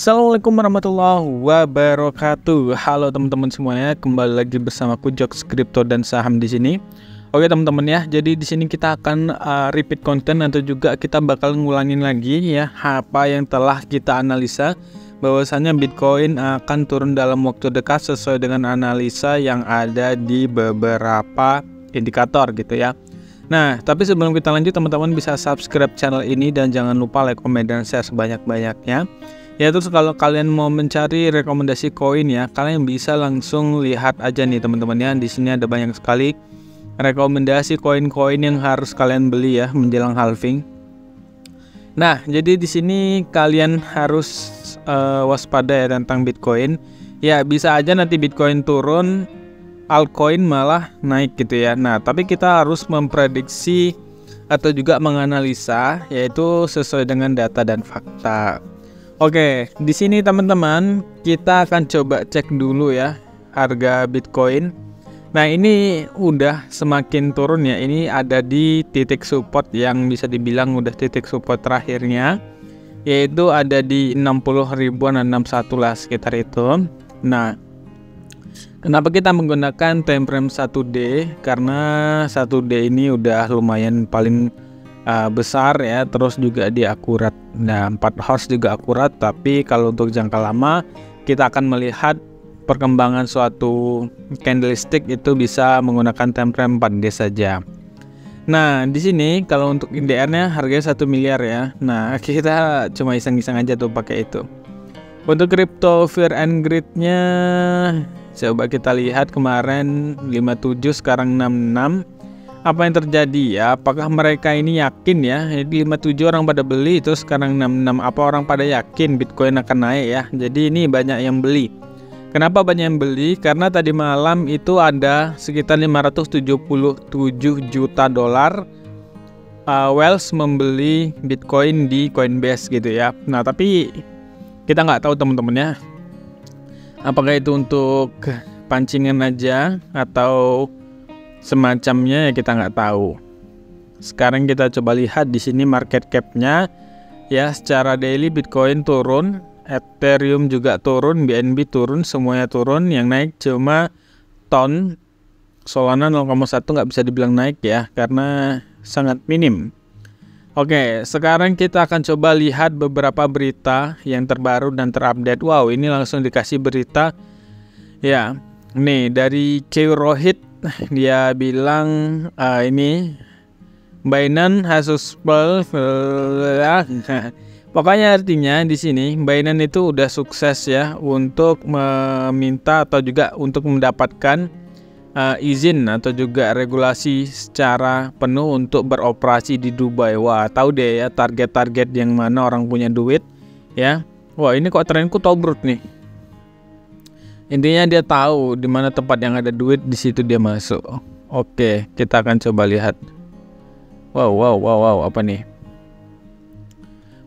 Assalamualaikum warahmatullahi wabarakatuh. Halo teman-teman semuanya, kembali lagi bersamaku Jokes Kripto dan Saham di sini. Oke teman-teman ya, jadi di sini kita akan repeat konten atau juga kita bakal ngulangin lagi ya apa yang telah kita analisa, bahwasannya Bitcoin akan turun dalam waktu dekat sesuai dengan analisa yang ada di beberapa indikator gitu ya. Nah, tapi sebelum kita lanjut, teman-teman bisa subscribe channel ini dan jangan lupa like, komen, dan share sebanyak-banyaknya. Ya, terus kalau kalian mau mencari rekomendasi koin ya, kalian bisa langsung lihat aja nih teman-teman ya. Di sini ada banyak sekali rekomendasi koin-koin yang harus kalian beli ya menjelang halving. Nah, jadi di sini kalian harus waspada ya tentang Bitcoin. Ya, bisa aja nanti Bitcoin turun, altcoin malah naik gitu ya. Nah, tapi kita harus memprediksi atau juga menganalisa, yaitu sesuai dengan data dan fakta. Oke, di sini teman-teman kita akan coba cek dulu ya harga Bitcoin. Nah, ini udah semakin turun ya. Ini ada di titik support yang bisa dibilang udah titik support terakhirnya, yaitu ada di 60 ribuan 61 lah sekitar itu. Nah, kenapa kita menggunakan time frame 1D? Karena 1D ini udah lumayan paling besar ya, terus juga dia akurat. Nah, 4 hours juga akurat, tapi kalau untuk jangka lama kita akan melihat perkembangan suatu candlestick itu bisa menggunakan time frame 4D saja. Nah, di sini kalau untuk IDR-nya harganya 1 miliar ya. Nah, kita cuma iseng-iseng aja tuh pakai itu. Untuk crypto fear and greed-nya coba kita lihat, kemarin 57 sekarang 66. Apa yang terjadi ya? Apakah mereka ini yakin ya? Jadi 57 orang pada beli, terus sekarang 66. Apa orang pada yakin Bitcoin akan naik ya? Jadi ini banyak yang beli. Kenapa banyak yang beli? Karena tadi malam itu ada sekitar 577 juta dolar Wells membeli Bitcoin di Coinbase gitu ya. Nah, tapi kita nggak tahu teman-teman ya, apakah itu untuk pancingan aja atau semacamnya, ya kita nggak tahu. Sekarang kita coba lihat di sini market cap-nya ya. Secara daily Bitcoin turun, Ethereum juga turun, BNB turun, semuanya turun. Yang naik cuma TON, Solana 0,1 nggak bisa dibilang naik ya, karena sangat minim. Oke, sekarang kita akan coba lihat beberapa berita yang terbaru dan terupdate. Wow, ini langsung dikasih berita ya. Nih dari K. Rohit, dia bilang ini Binance has suspended. Pokoknya artinya di sini Binance itu udah sukses ya untuk meminta atau juga untuk mendapatkan izin atau juga regulasi secara penuh untuk beroperasi di Dubai. Wah, tahu deh ya target-target yang mana orang punya duit ya. Wah, ini kok trenku tobrut nih. Intinya dia tahu di mana tempat yang ada duit, di situ dia masuk. Oke, kita akan coba lihat. Wow, apa nih?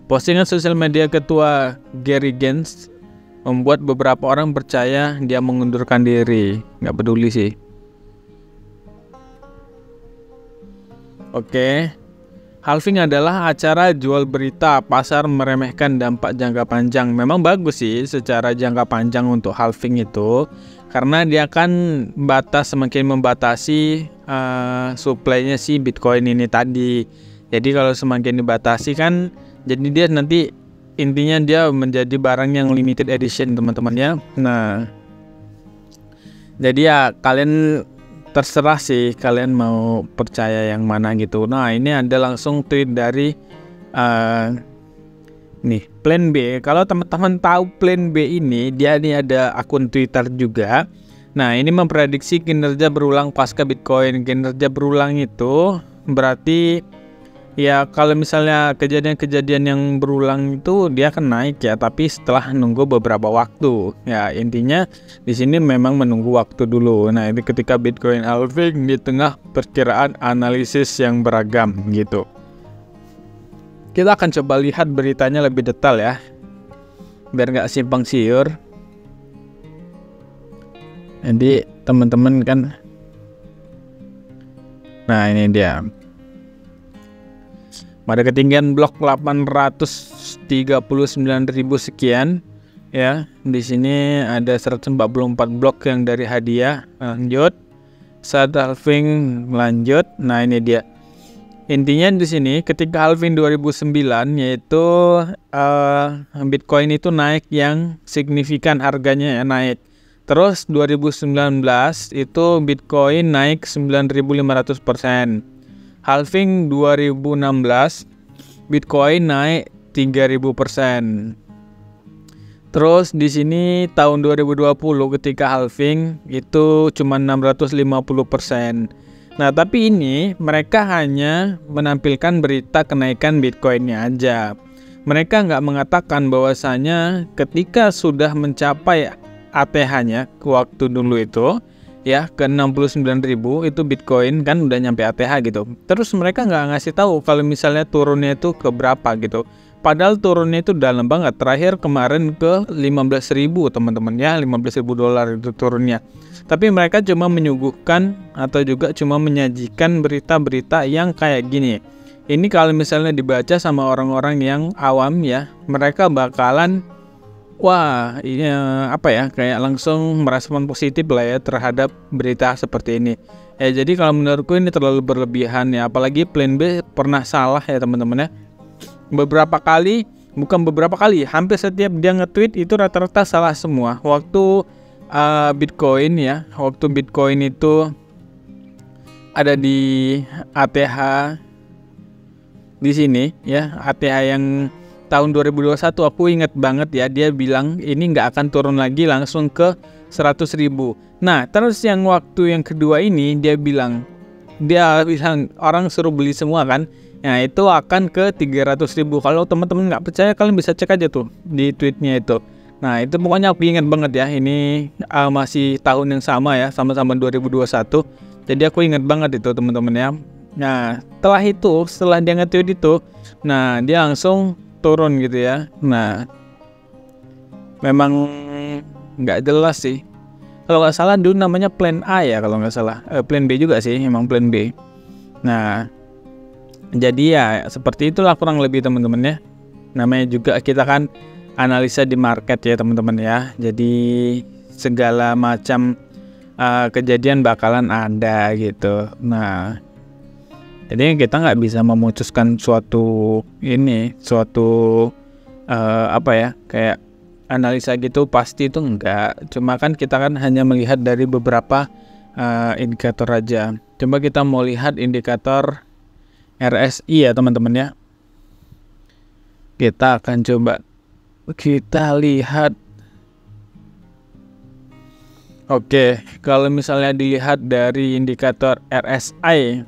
Postingan sosial media ketua Gary Gensler membuat beberapa orang percaya dia mengundurkan diri. Nggak peduli sih. Oke. Halving adalah acara jual berita pasar meremehkan dampak jangka panjang. Memang bagus sih secara jangka panjang untuk halving itu, karena dia akan semakin membatasi supply-nya si Bitcoin ini tadi. Jadi kalau semakin dibatasi kan, jadi dia nanti intinya dia menjadi barang yang limited edition teman-teman ya. Nah, jadi ya kalian terserah sih kalian mau percaya yang mana gitu. Nah, ini ada langsung tweet dari nih Plan B. Kalau teman-teman tahu Plan B ini, dia ini ada akun Twitter juga. Nah, ini memprediksi kinerja berulang pasca Bitcoin. Kinerja berulang itu berarti ya kalau misalnya kejadian-kejadian yang berulang itu dia akan naik ya, tapi setelah nunggu beberapa waktu. Ya, intinya di sini memang menunggu waktu dulu. Nah, ini ketika Bitcoin halving di tengah perkiraan analisis yang beragam gitu. Kita akan coba lihat beritanya lebih detail ya, biar nggak simpang siur. Jadi teman-teman kan, nah ini dia. Pada ketinggian blok 839.000 sekian, ya. Di sini ada 144 blok yang dari hadiah. Lanjut. Saat halving lanjut. Nah, ini dia. Intinya di sini ketika halving 2009 yaitu Bitcoin itu naik yang signifikan, harganya ya naik. Terus 2019 itu Bitcoin naik 9.500%. Halving 2016 Bitcoin naik 3.000%. Terus di sini tahun 2020 ketika halving itu cuma 650%. Nah, tapi ini mereka hanya menampilkan berita kenaikan Bitcoinnya aja. Mereka nggak mengatakan bahwasanya ketika sudah mencapai ATH-nya waktu dulu itu ya ke 69.000 itu Bitcoin kan udah nyampe ATH gitu. Terus mereka nggak ngasih tahu kalau misalnya turunnya itu ke berapa gitu. Padahal turunnya itu dalam banget. Terakhir kemarin ke 15.000 teman-teman ya, 15.000 dolar itu turunnya. Tapi mereka cuma menyuguhkan atau juga cuma menyajikan berita-berita yang kayak gini. Ini kalau misalnya dibaca sama orang-orang yang awam ya, mereka bakalan wah, ini apa ya, kayak langsung merespon positif lah ya terhadap berita seperti ini. Ya jadi kalau menurutku ini terlalu berlebihan ya, apalagi Plan B pernah salah ya teman-teman ya. Hampir setiap dia nge-tweet itu rata-rata salah semua. Waktu Bitcoin ya, waktu Bitcoin itu ada di ATH di sini ya, ATH yang tahun 2021 aku ingat banget ya, dia bilang ini nggak akan turun lagi langsung ke 100.000. Nah terus yang waktu yang kedua ini dia bilang orang suruh beli semua kan. Nah itu akan ke 300.000. Kalau teman-teman nggak percaya kalian bisa cek aja tuh di tweetnya itu. Nah itu pokoknya aku ingat banget ya, ini masih tahun yang sama ya, sama-sama 2021. Jadi aku ingat banget itu teman-teman ya. Nah setelah dia nge-tweet itu, nah dia langsung turun gitu ya. Nah memang nggak jelas sih. Kalau nggak salah dulu namanya Plan A ya, kalau nggak salah. Plan B juga sih, memang Plan B. Nah jadi ya seperti itulah kurang lebih teman-teman ya. Namanya juga kita kan analisa di market ya teman-teman ya. Jadi segala macam kejadian bakalan ada gitu. Nah jadi kita nggak bisa memutuskan suatu apa ya, kayak analisa gitu pasti itu enggak. Cuma kan kita kan hanya melihat dari beberapa indikator aja. Coba kita mau lihat indikator RSI ya teman-teman ya. Kita akan coba kita lihat. Oke, kalau misalnya dilihat dari indikator RSI,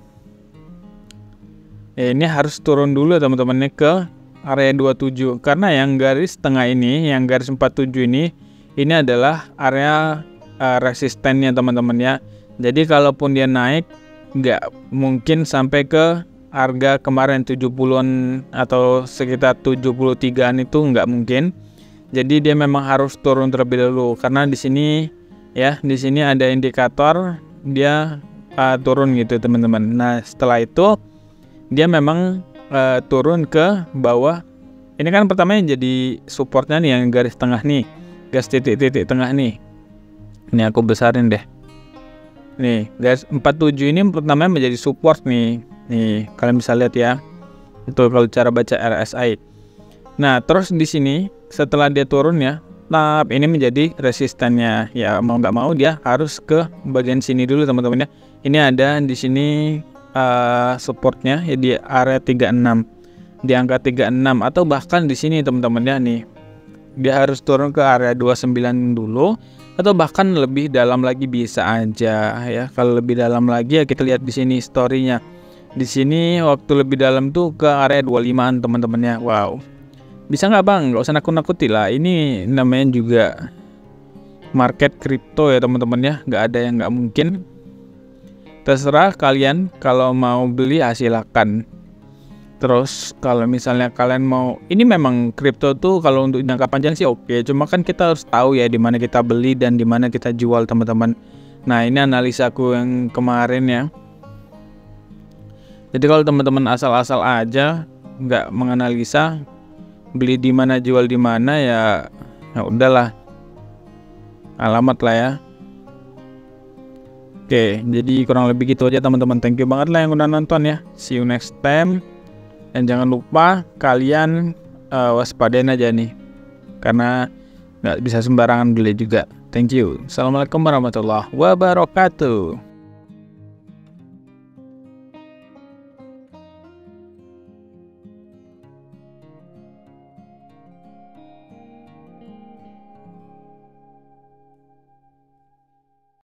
ini harus turun dulu teman-teman ke area 27, karena yang garis tengah ini, yang garis 47 ini adalah area resistennya teman-teman ya. Jadi kalaupun dia naik nggak mungkin sampai ke harga kemarin 70-an atau sekitar 73-an, itu nggak mungkin. Jadi dia memang harus turun terlebih dahulu, karena di sini ya, di sini ada indikator dia turun gitu teman-teman. Nah setelah itu dia memang turun ke bawah. Ini kan pertamanya jadi supportnya nih, yang garis tengah nih, garis titik-titik tengah nih. Ini aku besarin deh. Nih garis 47 ini pertamanya menjadi support nih. Nih kalian bisa lihat ya, itu kalau cara baca RSI. Nah terus di sini setelah dia turun ya, nah ini menjadi resistannya ya, mau nggak mau dia harus ke bagian sini dulu teman-teman ya. Ini ada di sini supportnya ya di area 36, di angka 36, atau bahkan di sini teman-teman ya, nih dia harus turun ke area 29 dulu, atau bahkan lebih dalam lagi bisa aja ya. Kalau lebih dalam lagi ya kita lihat di sini storynya. Di sini waktu lebih dalam tuh ke area 25-an teman-teman ya. Wow, bisa nggak bang? Nggak usah nakut-nakuti lah. Ini namanya juga market kripto ya teman-teman ya. Nggak ada yang nggak mungkin. Terserah kalian, kalau mau beli silakan. Terus kalau misalnya kalian mau, ini memang kripto tuh kalau untuk jangka panjang sih oke. Cuma kan kita harus tahu ya di mana kita beli dan di mana kita jual teman-teman. Nah ini analisaku yang kemarin ya. Jadi kalau teman-teman asal-asal aja nggak menganalisa, beli di mana jual di mana ya, Nah udahlah, alamat lah ya. Oke, jadi kurang lebih gitu aja teman-teman. Thank you banget lah yang udah nonton ya. See you next time. Dan jangan lupa kalian waspadain aja nih, karena nggak bisa sembarangan beli juga. Thank you. Assalamualaikum warahmatullahi wabarakatuh.